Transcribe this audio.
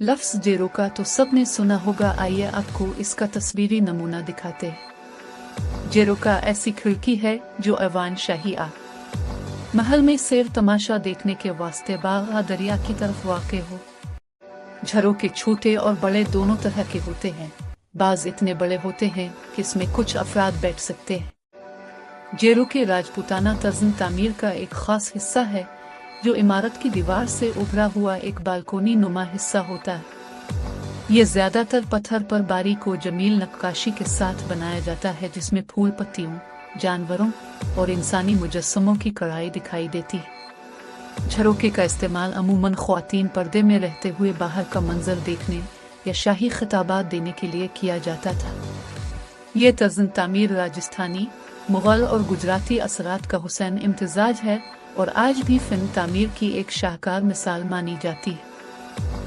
लफ्ज़ जेरोका तो सबने सुना होगा। आइए आपको इसका तस्वीरी नमूना दिखाते हैं। जेरोका ऐसी खिड़की है जो ऐवान शाही महल में सैर तमाशा देखने के वास्ते बागा दरिया की तरफ वाक़े हो। झरोके छोटे और बड़े दोनों तरह के होते हैं। बाज इतने बड़े होते हैं कि इसमें कुछ अफराद बैठ सकते हैं। जेरोके राजपूताना तर्ज़ तामीर का एक ख़ास हिस्सा है जो इमारत की दीवार से उभरा हुआ एक बालकोनी नुमा हिस्सा होता है। ये ज़्यादातर पत्थर पर बारीक और जमील नक्काशी के साथ बनाया जाता है, जिसमें फूल पत्तियों, जानवरों और इंसानी मुजस्समों की कढ़ाई दिखाई देती है। झरोके का इस्तेमाल अमूमन ख़्वातीन पर्दे में रहते हुए बाहर का मंजर देखने या शाही खिताबात देने के लिए किया जाता था। ये तर्ज़ तामीर राजस्थानी, मुग़ल और गुजराती असरात का हुसैन इम्तिज़ाज है और आज भी फ़िल्म तामीर की एक शाहकार मिसाल मानी जाती है।